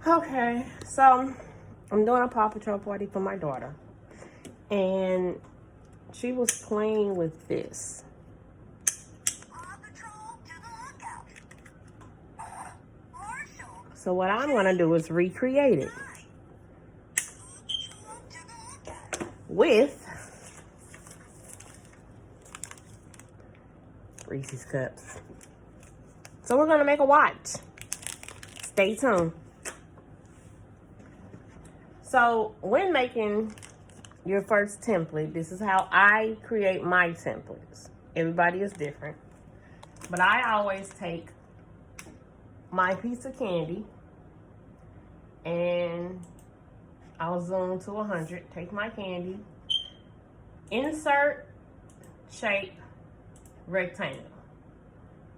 Okay, so I'm doing a Paw Patrol party for my daughter. And she was playing with this. So what I'm going to do is recreate it with Reese's Cups. So we're going to make a watch. Stay tuned. So when making your first template, this is how I create my templates. Everybody is different. But I always take my piece of candy and I'll zoom to 100. Take my candy, insert, shape, rectangle.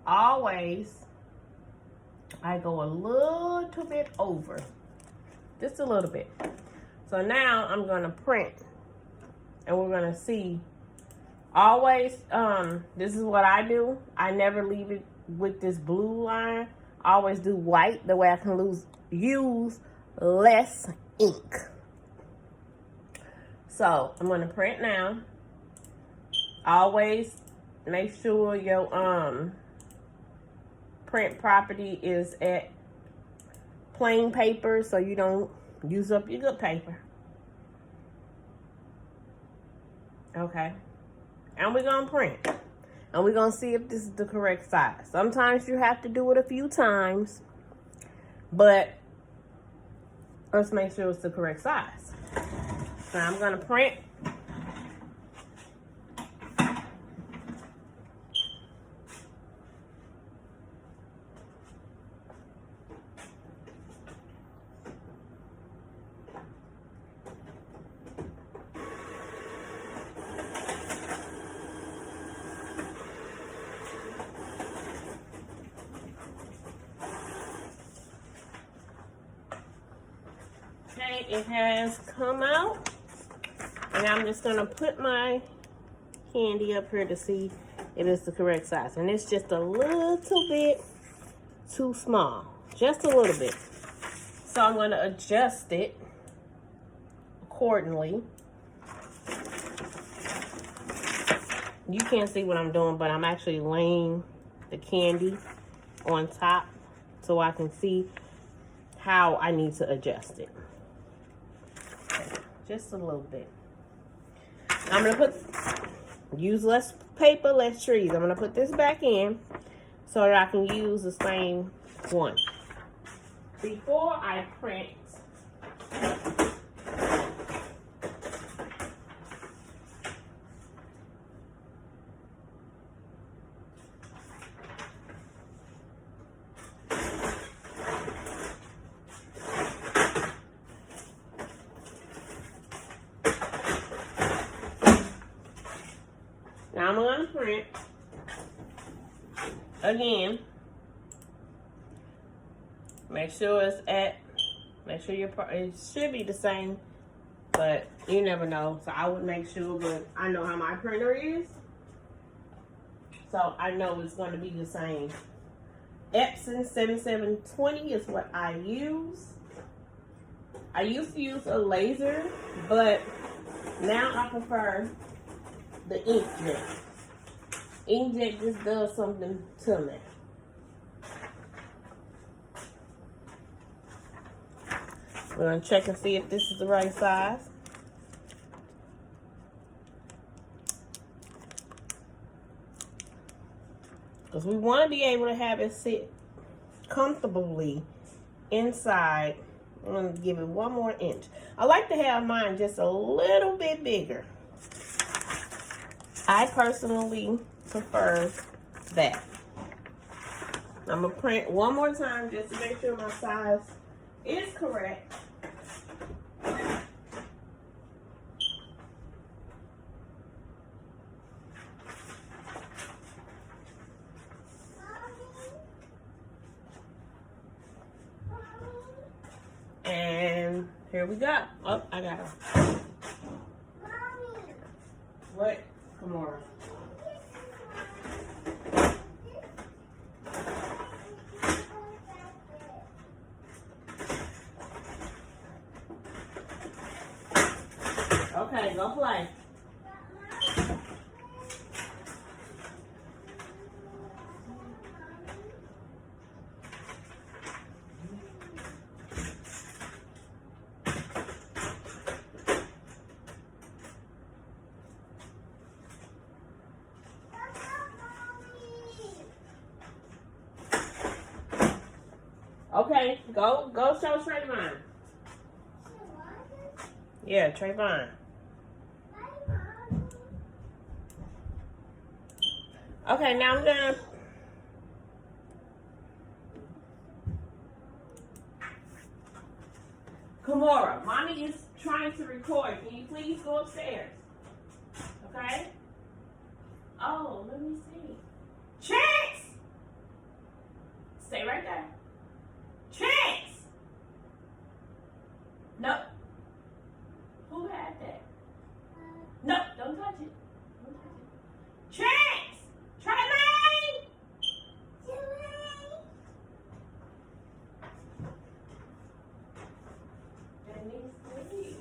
Always, I go a little bit over, just a little bit. So now I'm gonna print and we're gonna see. Always, this is what I do. I never leave it with this blue line. I always do white, the way I can use less ink. So I'm gonna print now. Always make sure your print property is at plain paper so you don't use up your good paper. Okay. And we're gonna print. And we're gonna see if this is the correct size. Sometimes you have to do it a few times, but let's make sure it's the correct size. So I'm gonna print. Okay, it has come out. And I'm just gonna put my candy up here to see if it's the correct size. And it's just a little bit too small, just a little bit. So I'm gonna adjust it accordingly. You can't see what I'm doing, but I'm actually laying the candy on top so I can see how I need to adjust it. Just a little bit. I'm gonna use less paper, less trees. I'm gonna put this back in so that I can use the same one. Before I print, now I'm gonna print again. Make sure it's at, make sure it should be the same, but you never know. So I would make sure, but I know how my printer is. So I know it's going to be the same. Epson 7720 is what I use. I used to use a laser, but now I prefer the inkjet. Inkjet just does something to me. We're going to check and see if this is the right size. Because we want to be able to have it sit comfortably inside. I'm going to give it 1 more inch. I like to have mine just a little bit bigger. I personally prefer that. I'm going to print 1 more time just to make sure my size is correct. And here we go. Oh, I got her. What? Come on. Okay, go play. Okay, go show Trayvon. Yeah, Trayvon. Okay, now I'm gonna. Kimora, mommy is trying to record. Can you please go upstairs? Okay? Oh, let me see. Chance! Stay right there. Chance! Nope. Who had that? Nope, don't touch it. Don't touch it. Chance! Tremaine! That means leave.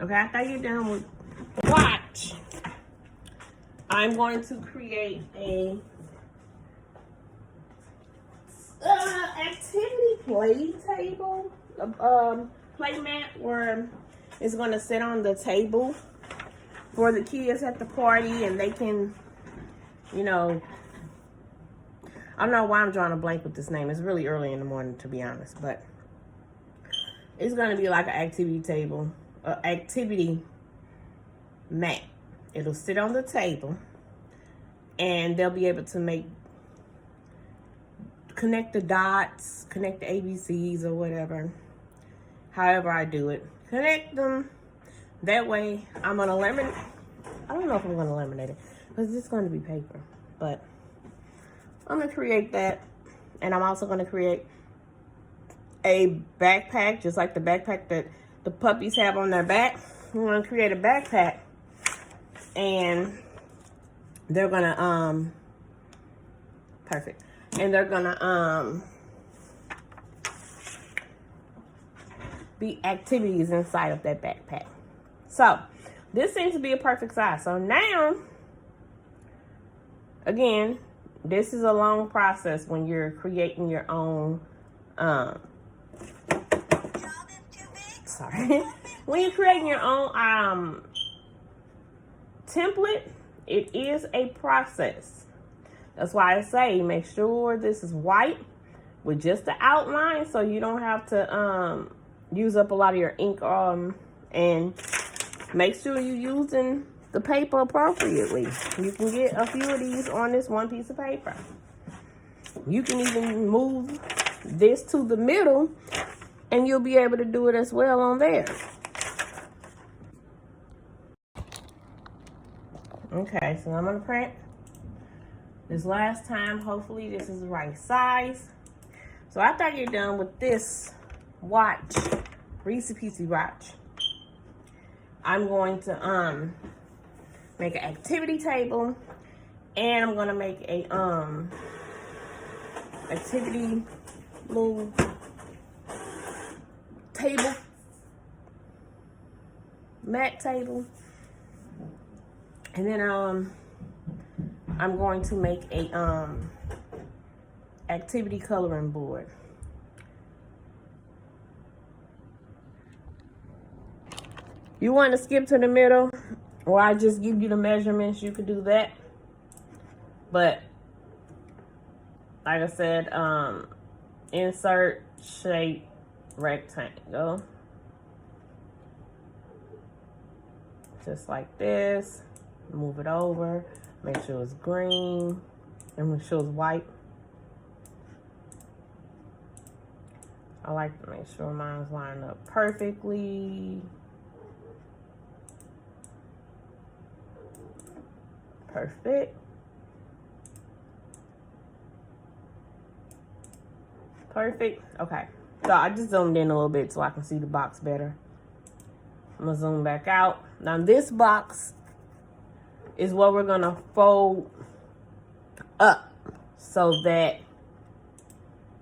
Okay, after you're done with watch, I'm going to create a activity play table, play mat where it's going to sit on the table for the kids at the party, and they can, you know, I don't know why I'm drawing a blank with this name. It's really early in the morning, to be honest, but it's going to be like an activity table, activity mat. It'll sit on the table, and they'll be able to connect the dots, connect the ABCs or whatever, however I do it. Connect them. That way, I'm going to laminate. I don't know if I'm going to laminate it because it's going to be paper, but I'm going to create that. And I'm also going to create a backpack, just like the backpack that the puppies have on their back. We want to create a backpack, and they're gonna perfect, and they're gonna be activities inside of that backpack. So this seems to be a perfect size. So now, again, this is a long process when you're creating your own sorry. When you're creating your own template, it is a process. That's why I say make sure this is white with just the outline, so you don't have to use up a lot of your ink, and make sure you're using the paper appropriately. You can get a few of these on this one piece of paper. You can even move this to the middle, and you'll be able to do it as well on there. Okay, so I'm gonna print this last time. Hopefully this is the right size. So after I get done with this watch, Reese Piecey watch, I'm going to make an activity table, and I'm gonna make a activity little table, mat table, and then I'm going to make a activity coloring board. You want to skip to the middle, or I just give you the measurements, you could do that. But like I said, insert shape rectangle, just like this. Move it over, make sure it's green, and make sure it's white. I like to make sure mine's lined up perfectly. Perfect. Perfect. Okay. So I just zoomed in a little bit so I can see the box better. I'm gonna zoom back out. Now this box is what we're gonna fold up so that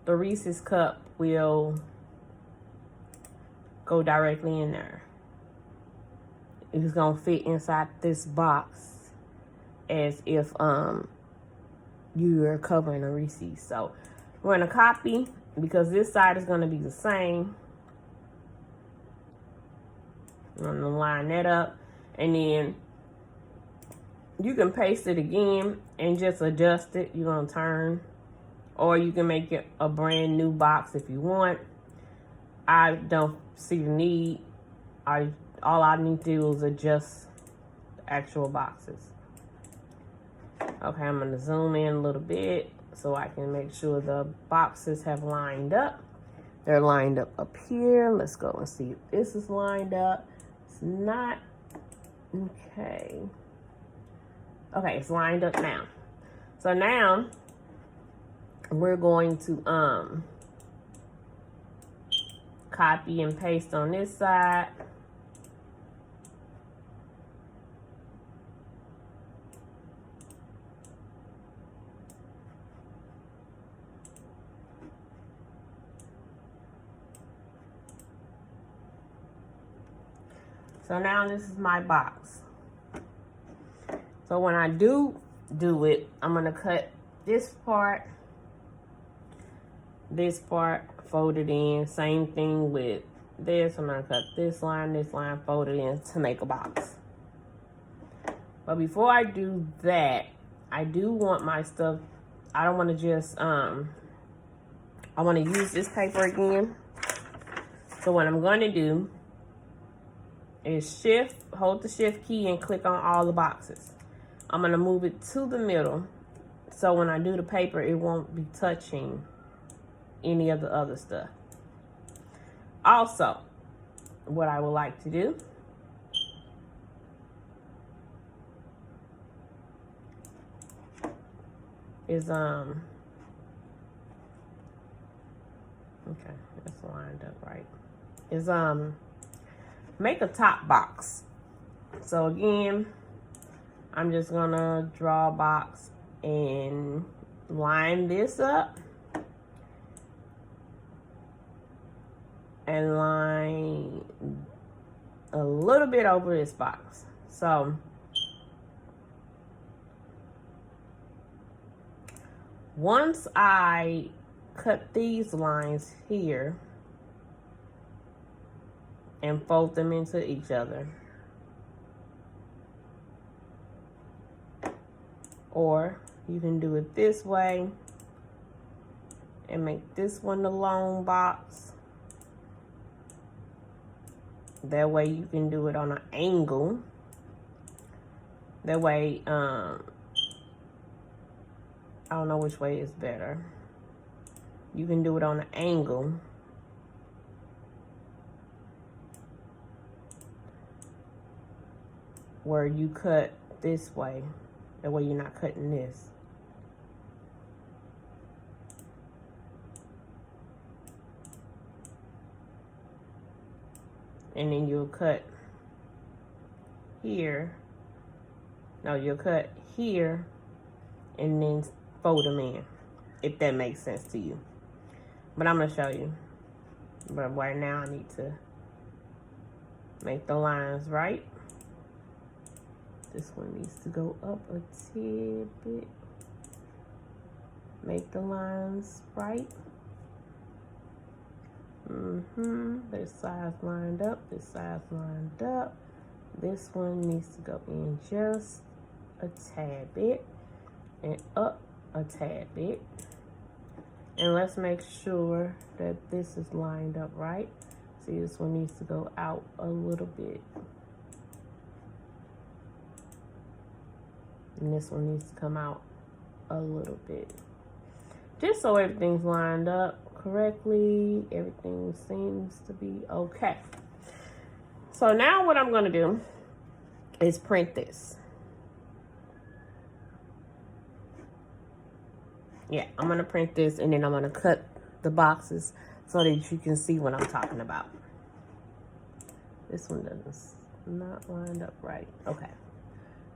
the Reese's cup will go directly in there. It's gonna fit inside this box as if you're covering a Reese's. So we're gonna copy, because this side is gonna be the same. I'm gonna line that up, and then you can paste it again and just adjust it. You're gonna turn, or you can make it a brand new box if you want. I don't see the need. All I need to do is adjust the actual boxes. Okay, I'm gonna zoom in a little bit so I can make sure the boxes have lined up. They're lined up here. Let's go and see if this is lined up. It's not. Okay. Okay, it's lined up now. So now we're going to copy and paste on this side. So now this is my box. So when I do it, I'm gonna cut this part, fold it in. Same thing with this. I'm gonna cut this line, fold it in to make a box. But before I do that, I do want my stuff, I don't want to just, I want to use this paper again. So what I'm going to do is hold the shift key and click on all the boxes. I'm going to move it to the middle, so when I do the paper, it won't be touching any of the other stuff. Also, what I would like to do is, Okay, it's lined up right. Is make a top box. So again, I'm just gonna draw a box and line this up and line a little bit over this box. So once I cut these lines here and fold them into each other, or you can do it this way and make this one the long box. That way you can do it on an angle. That way, I don't know which way is better. You can do it on an angle. Where you cut this way. That way you're not cutting this. And then you'll cut here. No, you'll cut here and then fold them in, if that makes sense to you. But I'm gonna show you. But right now I need to make the lines right. This one needs to go up a tidbit. Make the lines right. This side's lined up, this side's lined up. This one needs to go in just a tad bit and up a tad bit. And let's make sure that this is lined up right. See, this one needs to go out a little bit. And this one needs to come out a little bit. Just so everything's lined up correctly. Everything seems to be okay. So now what I'm going to do is print this. Yeah, I'm going to print this and then I'm going to cut the boxes so that you can see what I'm talking about. This one doesn't not lined up right. Okay.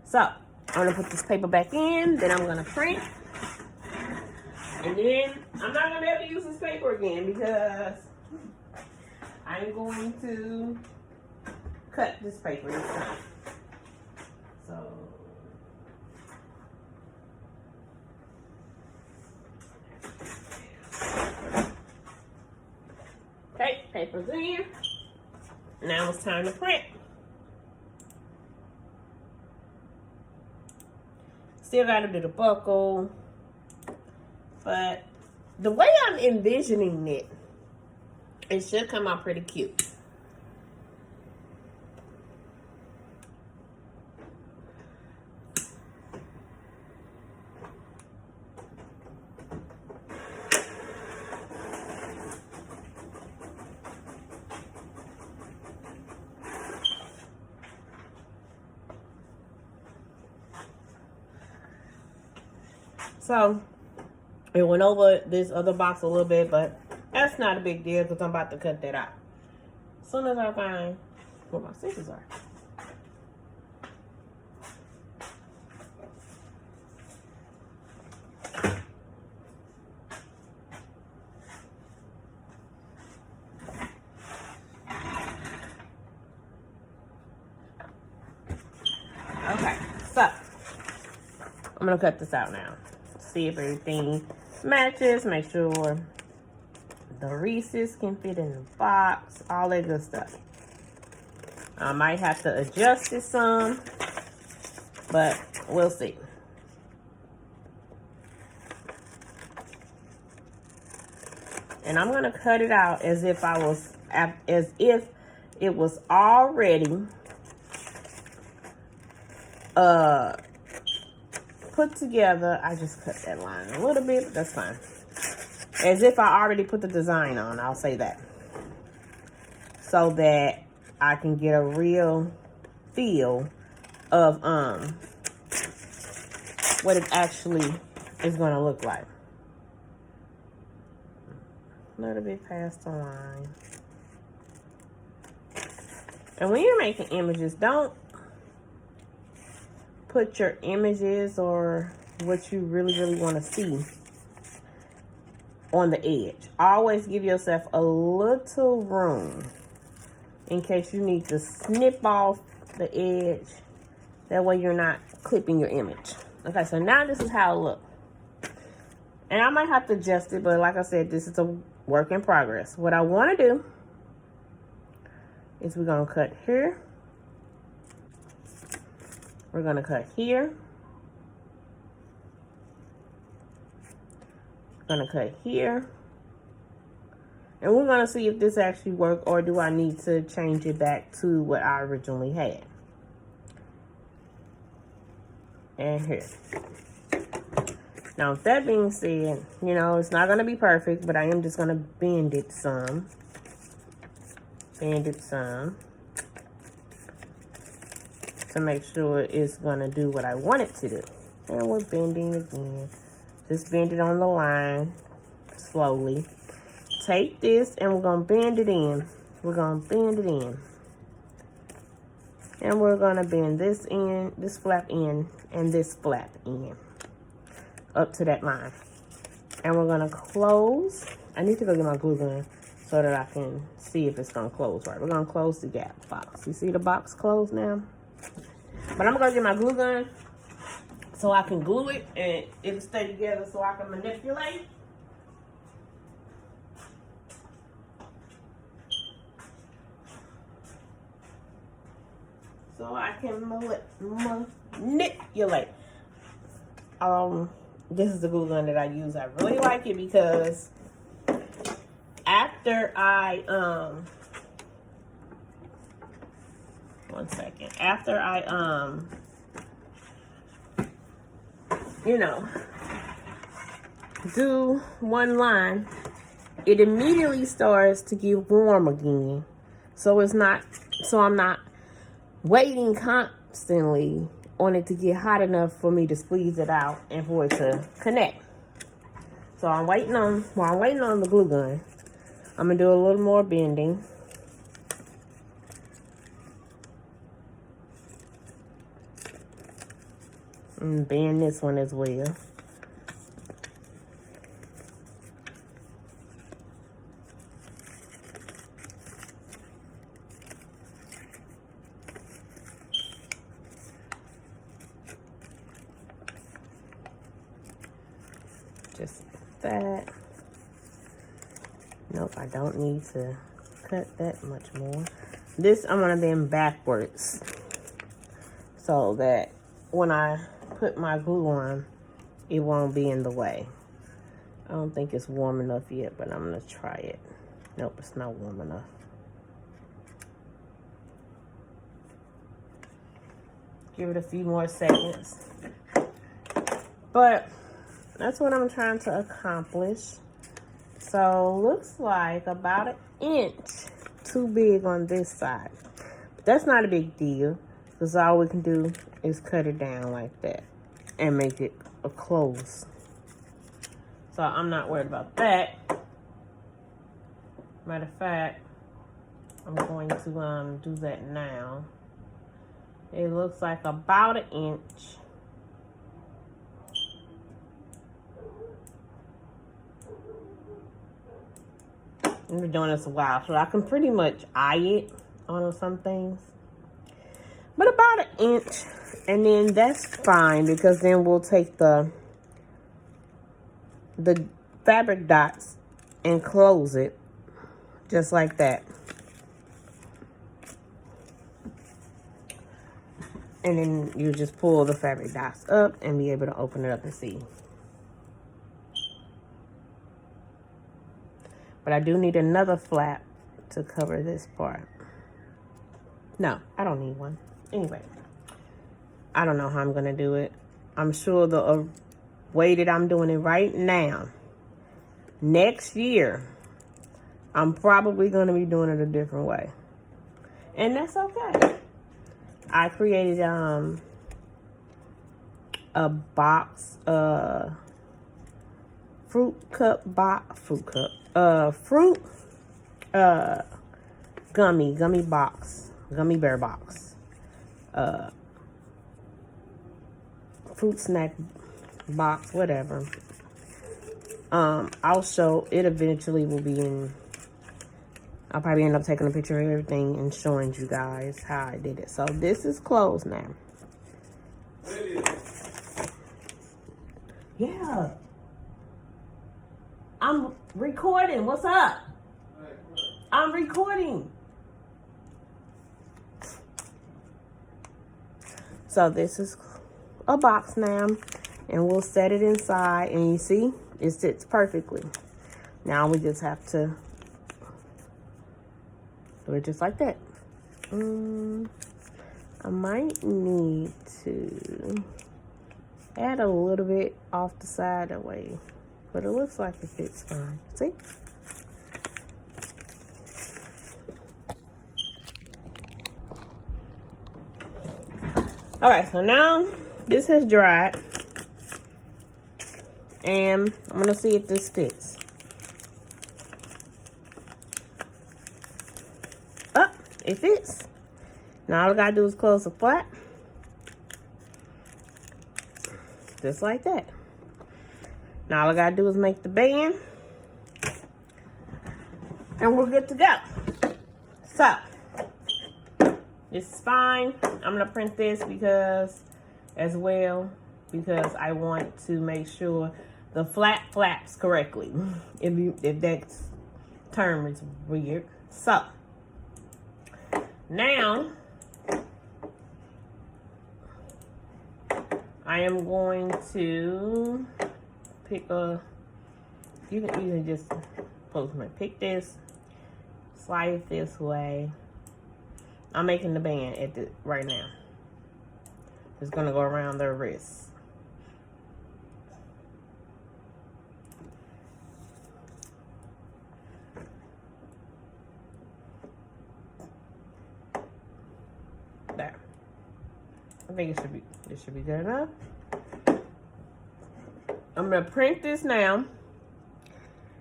So I'm going to put this paper back in, then I'm going to print. And then I'm not going to be able to use this paper again because I'm going to cut this paper this time. So, okay, paper's in. Now it's time to print. Still got to do the buckle. But the way I'm envisioning it, it should come out pretty cute. So it went over this other box a little bit, but that's not a big deal because I'm about to cut that out. As soon as I find where my scissors are. Okay, so I'm gonna cut this out now. See if everything matches, make sure the Reese's can fit in the box, all that good stuff. I might have to adjust it some, but we'll see. And I'm gonna cut it out as if it was already put together. I just cut that line a little bit, but that's fine. As if I already put the design on, I'll say that. So that I can get a real feel of what it actually is gonna look like. a little bit past the line. And when you're making images, don't put your images or what you really want to see on the edge. Always give yourself a little room in case you need to snip off the edge. That way you're not clipping your image. Okay, so now this is how it looks. And I might have to adjust it, but like I said, this is a work in progress. What I want to do is we're going to cut here. We're going to cut here. We're going to cut here. And we're going to see if this actually works, or do I need to change it back to what I originally had. And here. Now, with that being said, you know, it's not going to be perfect, but I am just going to bend it some. Bend it some. To make sure it's going to do what I want it to do. And we're bending again. Just bend it on the line slowly. Take this and we're going to bend it in. We're going to bend it in. And we're going to bend this in, this flap in, and this flap in. Up to that line. And we're going to close. I need to go get my glue gun so that I can see if it's going to close right. We're going to close the gap box. You see the box closed now? But I'm going to get my glue gun so I can glue it and it'll stay together so I can manipulate. So I can manipulate. This is the glue gun that I use. I really like it because after I you know, do one line, it immediately starts to get warm again. So I'm not waiting constantly on it to get hot enough for me to squeeze it out and for it to connect. So while I'm waiting on the glue gun, I'm gonna do a little more bending. And bend this one as well. Just that. Nope, I don't need to cut that much more. This I'm gonna bend backwards so that when I put my glue on, it won't be in the way. I don't think it's warm enough yet, but I'm gonna try it. Nope, it's not warm enough. Give it a few more seconds. But that's what I'm trying to accomplish. So looks like about 1 inch too big on this side. But that's not a big deal, because all we can do is cut it down like that and make it a close. So I'm not worried about that. Matter of fact, I'm going to do that now. It looks like about 1 inch. I've been doing this a while, so I can pretty much eye it on some things. But about 1 inch, and then that's fine, because then we'll take the fabric dots and close it just like that. And then you just pull the fabric dots up and be able to open it up and see. But I do need another flap to cover this part. No, I don't need one. Anyway, I don't know how I'm gonna do it. I'm sure the way that I'm doing it right now, next year, I'm probably gonna be doing it a different way. And that's okay. I created a box, a fruit gummy bear box, fruit snack box, whatever. Also, it eventually will be in. I'll probably end up taking a picture of everything and showing you guys how I did it. So this is closed now. Yeah. I'm recording. What's up? I'm recording. So this is a box now, and we'll set it inside, and you see it sits perfectly. Now we just have to do it just like that. I might need to add a little bit off the side that way, but it looks like it fits fine. See? All right, so now this has dried, and I'm gonna see if this fits. Oh, it fits. Now all I gotta do is close the flap, just like that. Now all I gotta do is make the band, and we're good to go. So this is fine. I'm gonna print this because I want to make sure the flap flaps correctly. If that term is weird. So now I am going to pick a. You can just pick this, slide it this way. I'm making the band right now. It's gonna go around their wrists. There. I think this should be good enough. I'm gonna print this now,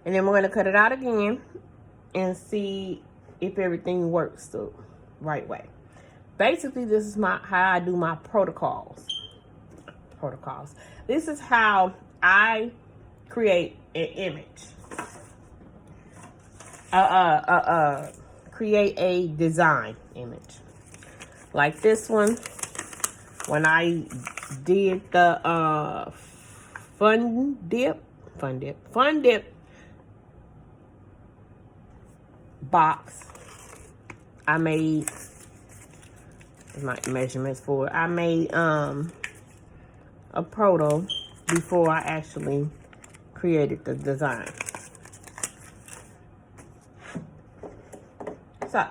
and then we're gonna cut it out again and see if everything works the right way. Basically, this is how I do my protocols. This is how I create an image. Create a design image. Like this one, when I did the fun dip box, I made my measurements for it. I made a proto before I actually created the design. So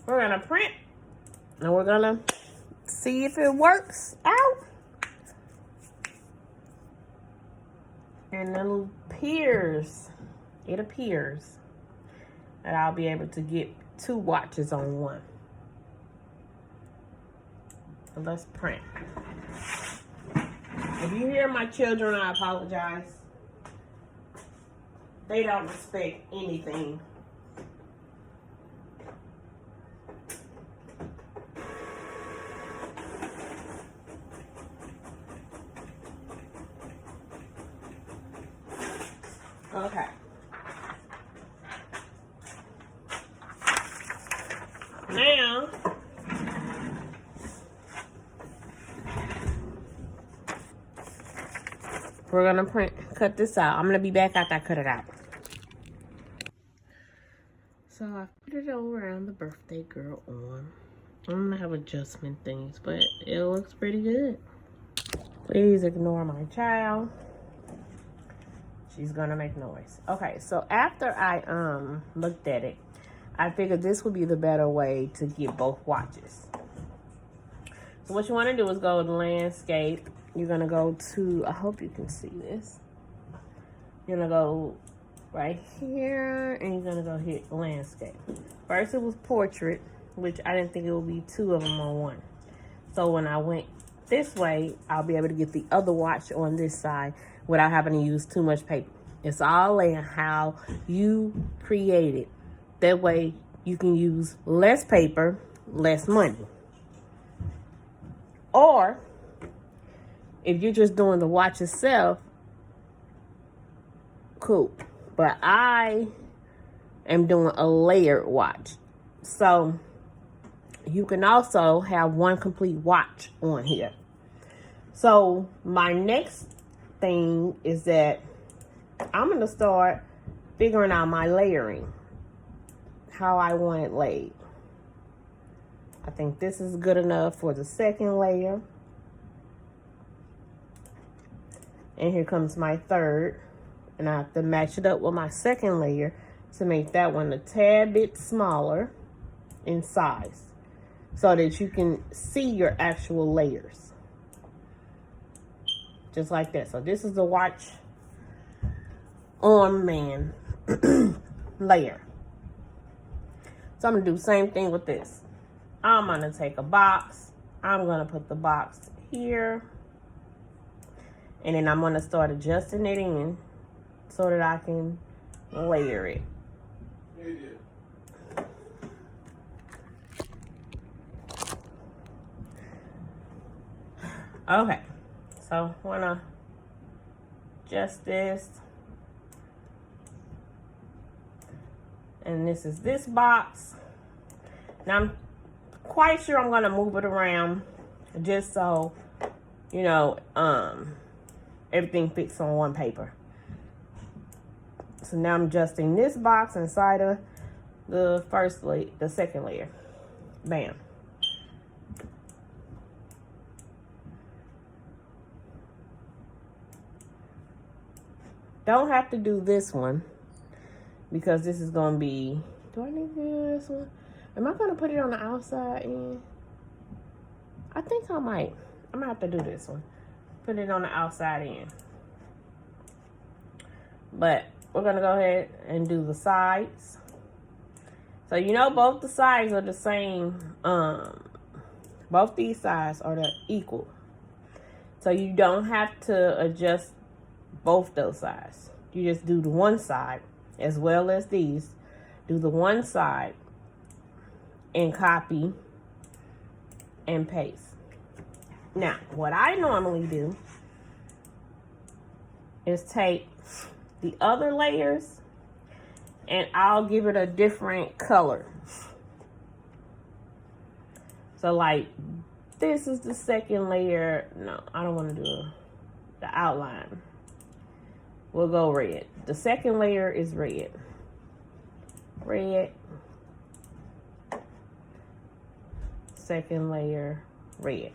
we're gonna print, and we're gonna see if it works out. And it appears that I'll be able to get 2 watches on one. So let's print. If you hear my children, I apologize. They don't respect anything. Okay. Now, we're gonna cut this out. I'm gonna be back after I cut it out. So I put it all around the birthday girl on. I'm gonna have adjustment things, but it looks pretty good. Please ignore my child. She's gonna make noise. Okay, so after I looked at it, I figured this would be the better way to get both watches. So what you want to do is go to landscape. You're gonna go to, I hope you can see this. You're gonna go right here, and you're gonna go hit landscape. First it was portrait, which I didn't think it would be 2 of them on one. So when I went this way, I'll be able to get the other watch on this side without having to use too much paper. It's all in how you create it. That way you can use less paper, less money. Or if you're just doing the watch itself, cool. But I am doing a layered watch. So you can also have one complete watch on here. So my next thing is that I'm going to start figuring out my layering, how I want it laid. I think this is good enough for the second layer. And here comes my third. And I have to match it up with my second layer to make that one a tad bit smaller in size, so that you can see your actual layers. Just like that. So this is the watch armband layer. So I'm going to do the same thing with this. I'm going to take a box. I'm going to put the box here. And then I'm going to start adjusting it in so that I can layer it. Okay. So I'm going to adjust this. And this is this box. Now I'm quite sure I'm going to move it around just so, you know, everything fits on one paper. So now I'm adjusting this box inside of the second layer. Bam. Don't have to do this one because this is going to be, do I need to do this one? Am I going to put it on the outside end? I think I might. I'm going to have to do this one. Put it on the outside end. But we're going to go ahead and do the sides. So you know both the sides are the same. Both these sides are equal. So you don't have to adjust both those sides. You just do the one side as well as these. Do the one side and copy and paste. Now, what I normally do is take the other layers and I'll give it a different color. So like this is the second layer. No, I don't want to do the outline. We'll go red. The second layer is red. Red. Second layer, red.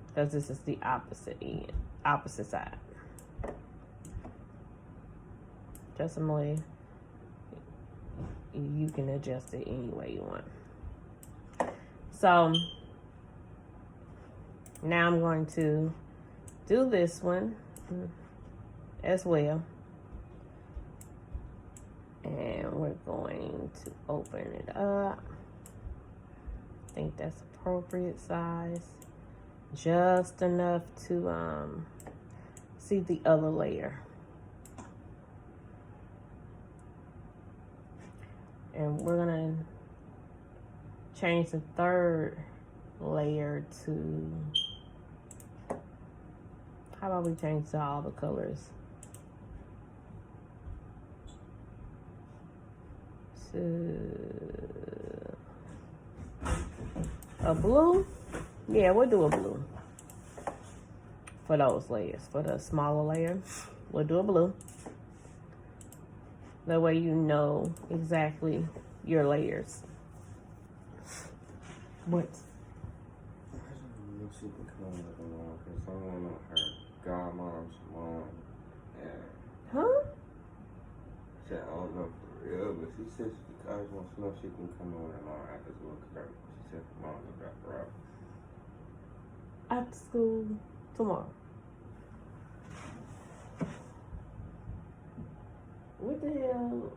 Because this is the opposite end, opposite side. Just simply, you can adjust it any way you want. So now I'm going to do this one as well. And we're going to open it up. I think that's appropriate size. Just enough to see the other layer. And we're gonna change the third layer to, how about we change to all the colors? To a blue? Yeah, we'll do a blue. For those layers, for the smaller layer, we'll do a blue. That way you know exactly your layers. What? Huh? I don't know for real, but she said she always wants to know if she can come over tomorrow after school because she said her mom will drop her off. After school tomorrow. What the hell?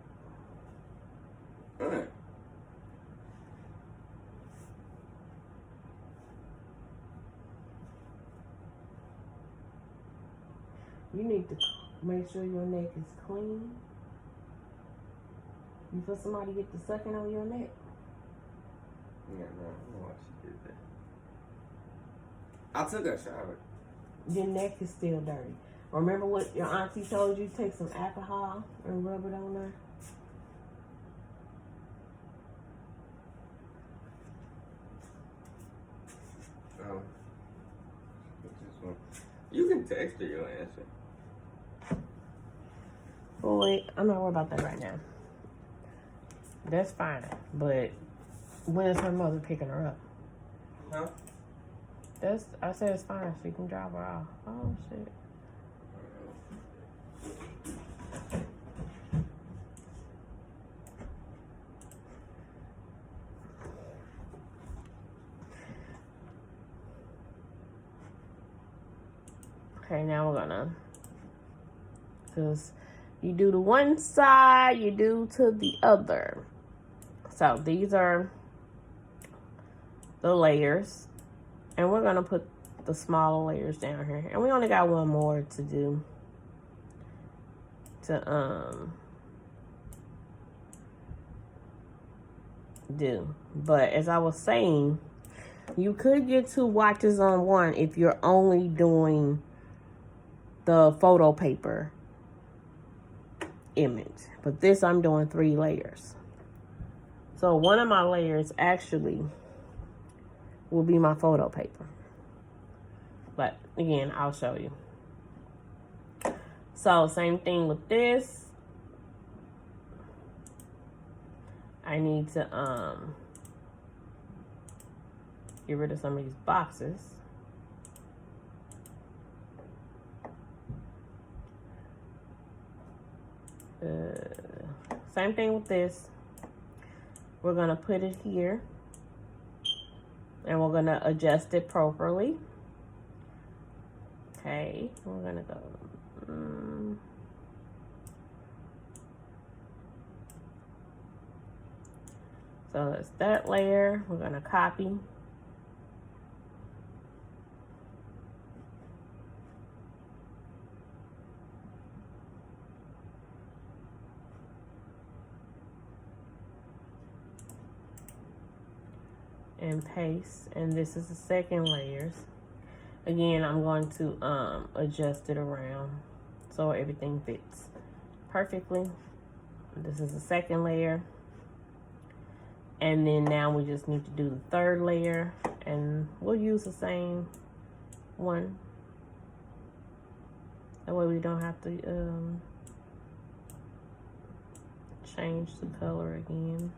You need to make sure your neck is clean. You feel somebody get to sucking on your neck? Yeah, no, I don't know why she did that. I took a shower. Your neck is still dirty. Remember what your auntie told you? Take some alcohol and rub it on there. Oh. You can text her your answer. Oh wait, I'm not worried about that right now. That's fine, but when is her mother picking her up? Huh? I said it's fine. She can drop her off. Oh shit. Okay, now we're gonna, because you do to one side, you do to the other. So these are the layers, and we're gonna put the smaller layers down here, and we only got one more to do but as I was saying, you could get 2 watches on one if you're only doing the photo paper image, but this I'm doing 3 layers. So one of my layers actually will be my photo paper, but again, I'll show you. So same thing with this. I need to get rid of some of these boxes. Same thing with this. We're gonna put it here, and we're gonna adjust it properly. Okay, we're gonna go. So that's that layer. We're gonna copy. And paste, and this is the second layers. Again, I'm going to adjust it around so everything fits perfectly. This is the second layer, and then now we just need to do the third layer, and we'll use the same one. That way we don't have to change the color again.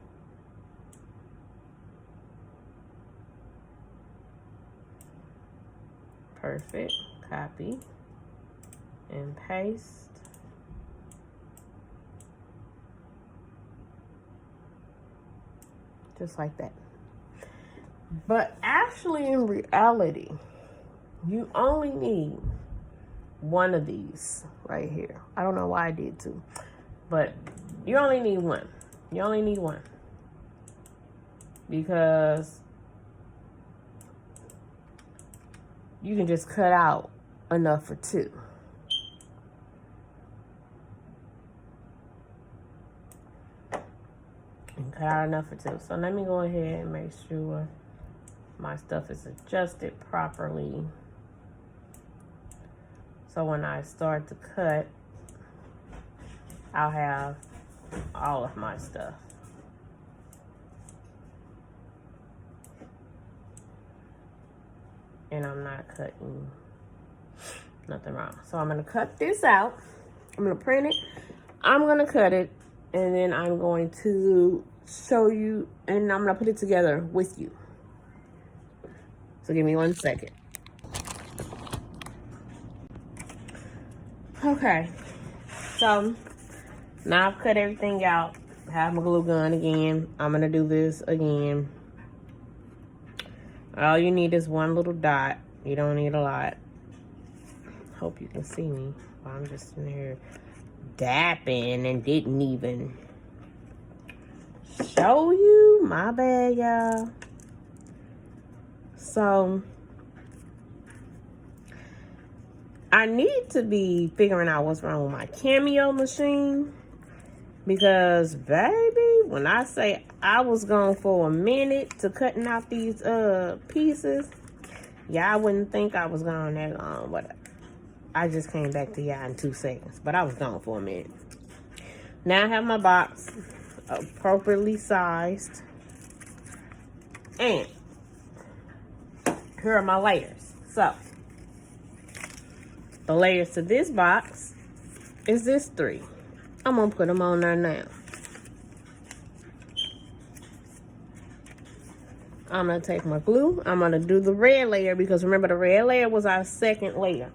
Perfect. Copy and paste. Just like that. But actually, in reality, you only need one of these right here. I don't know why I did two, but you only need one. You only need one. Because you can just cut out enough for 2. And cut out enough for 2. So let me go ahead and make sure my stuff is adjusted properly. So when I start to cut, I'll have all of my stuff. And I'm not cutting nothing wrong. So I'm gonna cut this out. I'm gonna print it. I'm gonna cut it. And then I'm going to show you, and I'm gonna put it together with you. So give me 1 second. Okay. So now I've cut everything out. I have my glue gun again. I'm gonna do this again. All you need is 1 little dot. You don't need a lot. Hope you can see me. I'm just in here dapping and didn't even show you. My bad, y'all. So I need to be figuring out what's wrong with my Cameo machine. Because, baby, when I say I was gone for a minute to cutting out these pieces, y'all wouldn't think I was gone that long. But I just came back to y'all in 2 seconds. But I was gone for a minute. Now I have my box appropriately sized. And here are my layers. So, the layers to this box is this 3. I'm going to put them on there now. I'm going to take my glue. I'm going to do the red layer because remember the red layer was our second layer.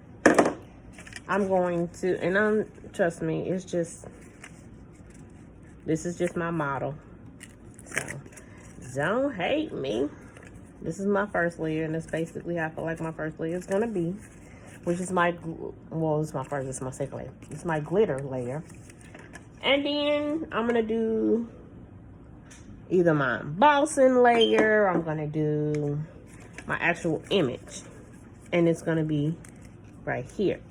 I'm going to, and trust me, it's just, this is just my model. So, don't hate me. This is my first layer, and that's basically how I feel like my first layer is going to be. Which is my, well, it's my first, it's my second layer. It's my glitter layer. And then I'm going to do either my embossing layer, or I'm going to do my actual image. And it's going to be right here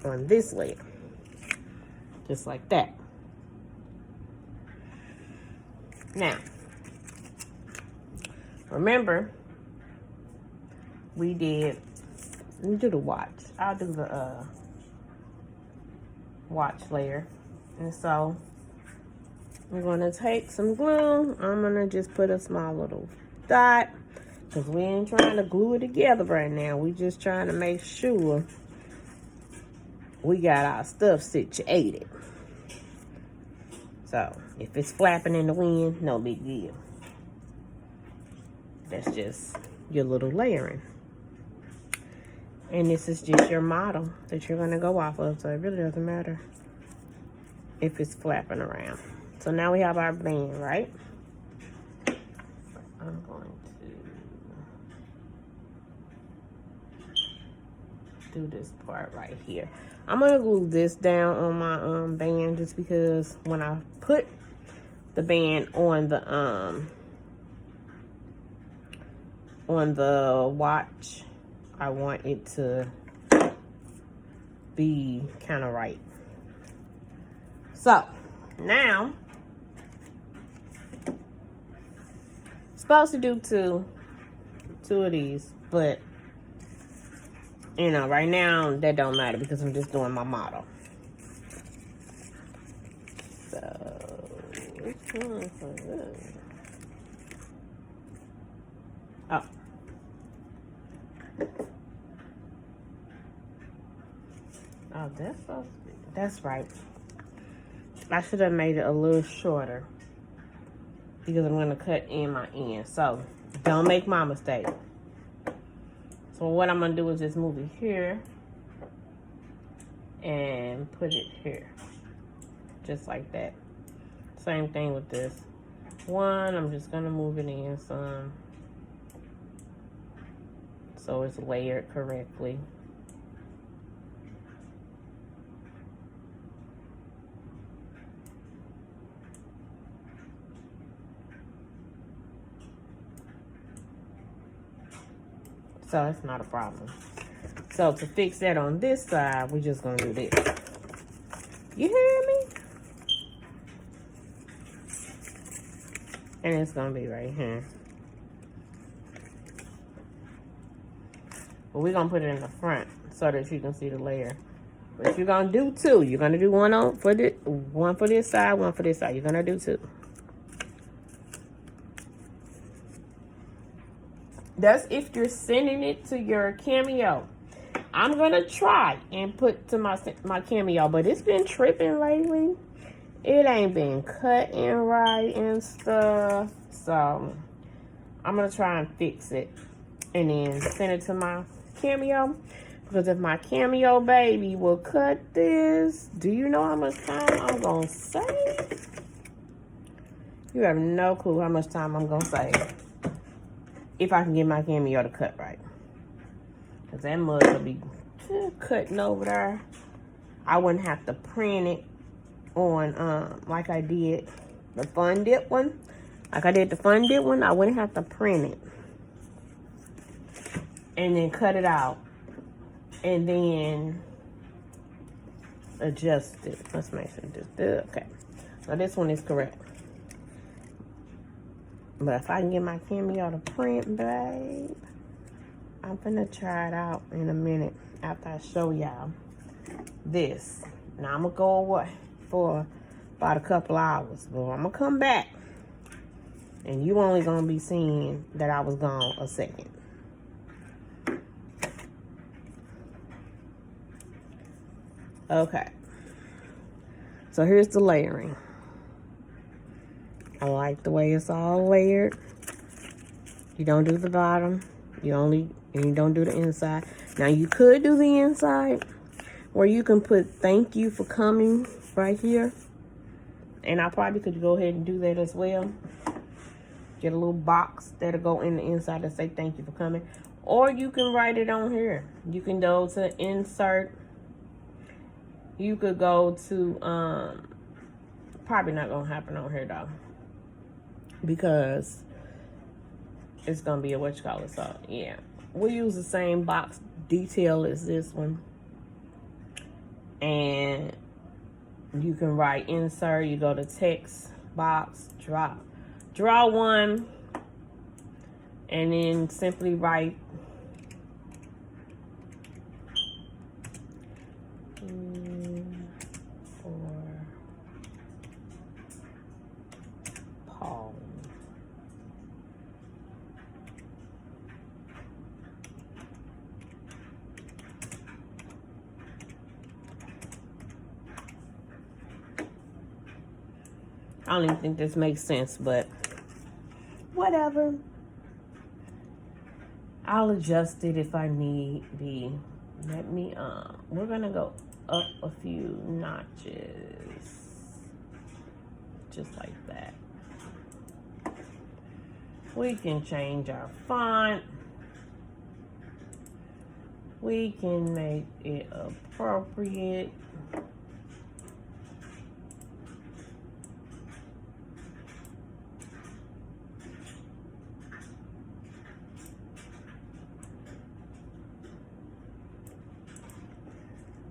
on this layer. Just like that. Now, remember, we do the watch. I'll do the watch layer. And so, we're going to take some glue. I'm going to just put a small little dot. Because we ain't trying to glue it together right now. We just trying to make sure we got our stuff situated. So, if it's flapping in the wind, no big deal. That's just your little layering. And this is just your model that you're going to go off of. So, it really doesn't matter if it's flapping around. So now we have our band, right? I'm going to do this part right here. I'm going to glue this down on my band just because when I put the band on the watch, I want it to be kind of right. So, now, supposed to do two of these, but, you know, right now, that don't matter because I'm just doing my model. So, which one for this? Oh. Oh, that's supposed to be, that's right. I should have made it a little shorter because I'm going to cut in my end. So, don't make my mistake. So, what I'm going to do is just move it here and put it here. Just like that. Same thing with this one. I'm just going to move it in some so it's layered correctly. So it's not a problem. So to fix that on this side, we're just gonna do this. You hear me? And it's gonna be right here. But we're gonna put it in the front so that you can see the layer. But you're gonna do two. You're gonna do one for this side, one for this side. You're gonna do two. That's if you're sending it to your Cameo. I'm going to try and put to my Cameo, but it's been tripping lately. It ain't been cutting right and stuff. So, I'm going to try and fix it and then send it to my Cameo. Because if my Cameo baby will cut this, do you know how much time I'm going to save? You have no clue how much time I'm going to save. If I can get my Cameo to cut right. Because that mug will be cutting over there. I wouldn't have to print it on, like I did the Fun Dip one. Like I did the Fun Dip one, I wouldn't have to print it. And then cut it out. And then adjusted. Let's make sure this is okay. So this one is correct. But if I can get my cameo to print, babe, I'm finna try it out in a minute after I show y'all this. Now I'm gonna go away for about a couple hours, but I'm gonna come back and you only gonna be seeing that I was gone a second. Okay, so here's the layering. I like the way it's all layered. You don't do the bottom. You don't do the inside. Now you could do the inside where you can put thank you for coming right here. And I probably could go ahead and do that as well. Get a little box that'll go in the inside and say thank you for coming. Or you can write it on here. You can go to insert. You could go to, probably not gonna happen on here though, because it's gonna be a whatchamacallit. So yeah, we'll use the same box detail as this one. And you can write insert, you go to text box, draw one, and then simply write for Paul. I don't even think this makes sense, but whatever. I'll adjust it if I need be. Let me, we're gonna go up a few notches. Just like that. We can change our font. We can make it appropriate.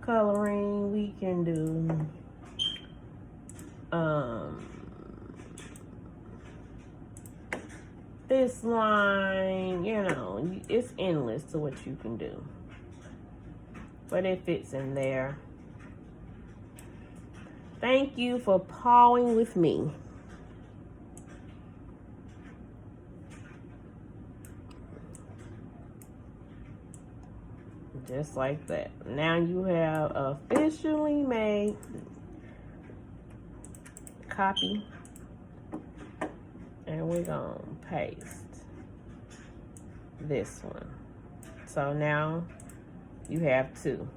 Coloring, we can do this line, you know, it's endless to what you can do, but it fits in there. Thank you for pawing with me. Just like that. Now you have officially made copy, and we're gonna paste this one. So now you have two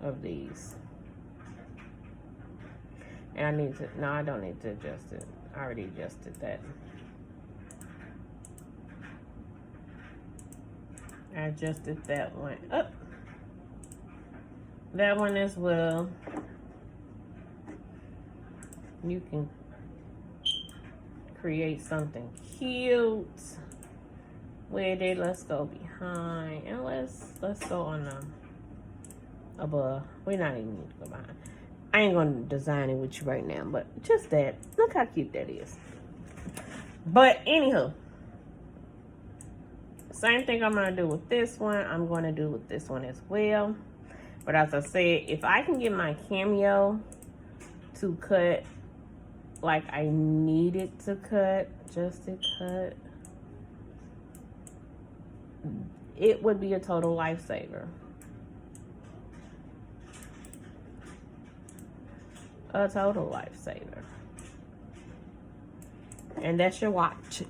of these. And I need to, no, I don't need to adjust it. I already adjusted that. I adjusted that one up. That one as well. You can create something cute with it. Let's go behind and let's go on the above. We're not even need to go behind. I ain't gonna design it with you right now, but just that. Look how cute that is. But anywho, same thing I'm gonna do with this one, I'm gonna do with this one as well. But as I said, if I can get my cameo to cut like I need it to cut, just to cut, it would be a total lifesaver. A total lifesaver. And that's your watch.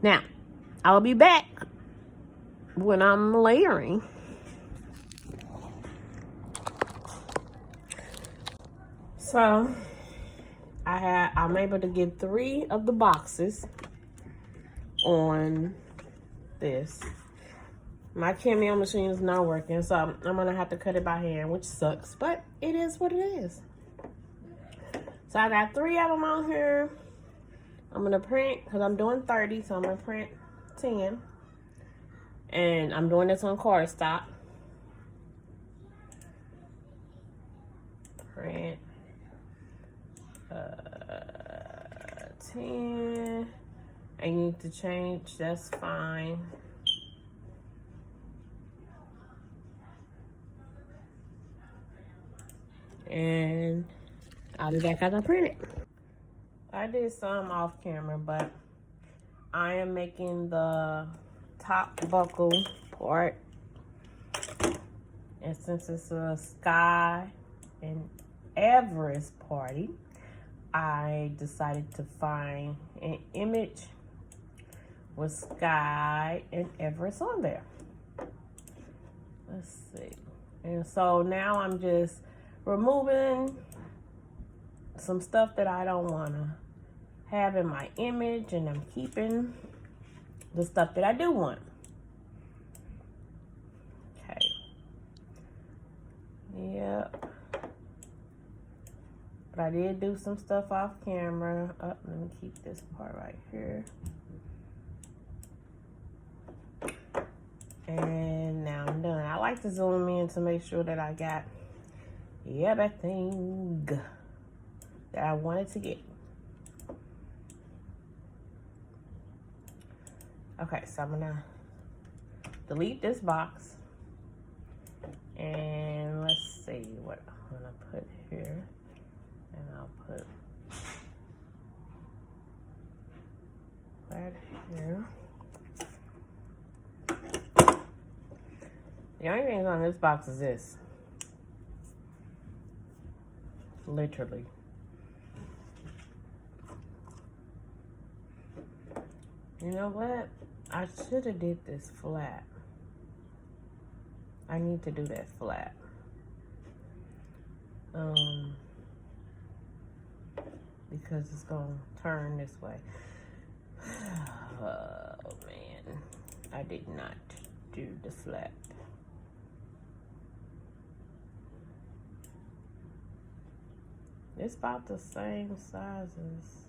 Now, I'll be back when I'm layering. So, I'm able to get 3 of the boxes on this. My cameo machine is not working, so I'm gonna have to cut it by hand, which sucks, but it is what it is. So I got 3 of them on here. I'm gonna print, because I'm doing 30, so I'm gonna print 10. And I'm doing this on cardstock. print 10. And you need to change, that's fine. And I'll be back after I print it. I did some off camera, but I am making the top buckle part. And since it's a Sky and Everest party, I decided to find an image with Sky and Everest on there. Let's see. And so now I'm just removing some stuff that I don't want to have in my image, and I'm keeping the stuff that I do want. Okay. Yep. But I did do some stuff off camera. Oh, let me keep this part right here. And now I'm done. I like to zoom in to make sure that I got everything that I wanted to get. Okay, so I'm gonna delete this box. And let's see what I'm gonna put here. And I'll put that here. The only thing on this box is this. Literally. You know what? I should have did this flat. I need to do that flat. Because it's gonna turn this way. Oh man, I did not do the flat. It's about the same size as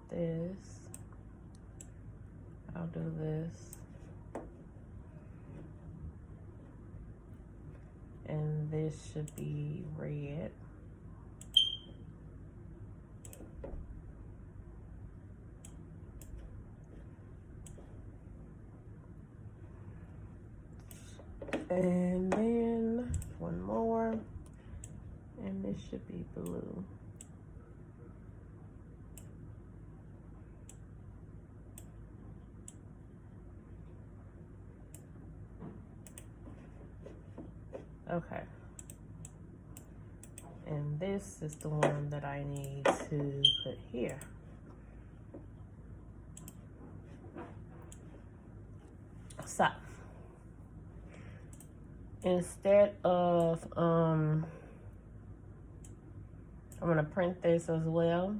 this. I'll do this. And this should be red. And then one more. And this should be blue. Okay. And this is the one that I need to put here. So, instead of, I'm gonna print this as well.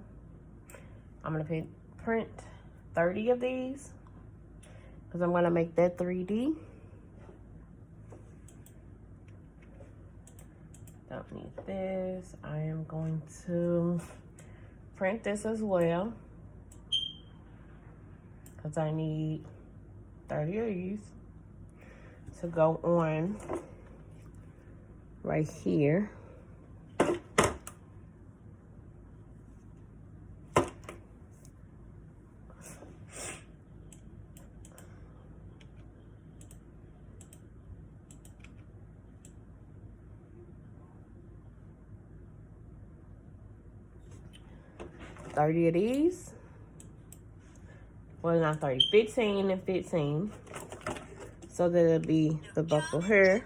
I'm gonna print 30 of these because I'm gonna make that 3D. Don't need this. I am going to print this as well because I need 30 of these to go on right here. $30 of these. Well, not 30, 15 and 15. So that it'll be the buckle here.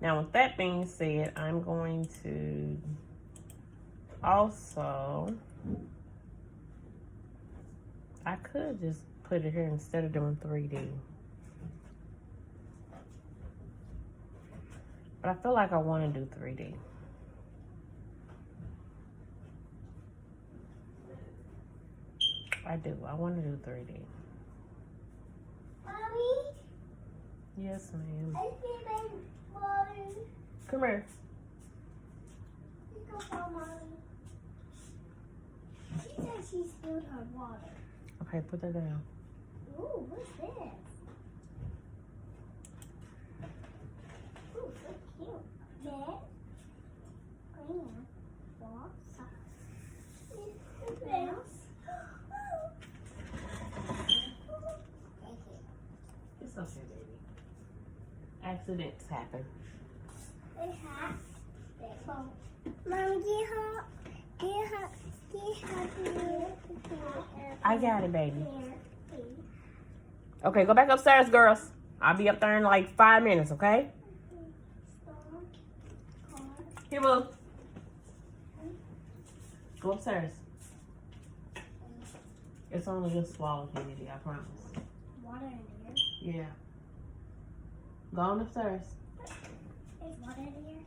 Now, with that being said, I'm going to also, I could just put it here instead of doing 3D. But I feel like I want to do 3D. I do. I want to do 3D. Mommy? Yes, ma'am. I see my water. Come here. Pick up on Mommy. She said she spilled her water. Okay, put that down. Ooh, what's this? red, green, white, It's okay, baby. Accidents happen. Mom, I got it, baby. Okay, go back upstairs, girls. I'll be up there in like 5 minutes, okay? Here, move. Go upstairs. It's only a small Kennedy, I promise. Water in here. Yeah. Go on upstairs. There's water in here.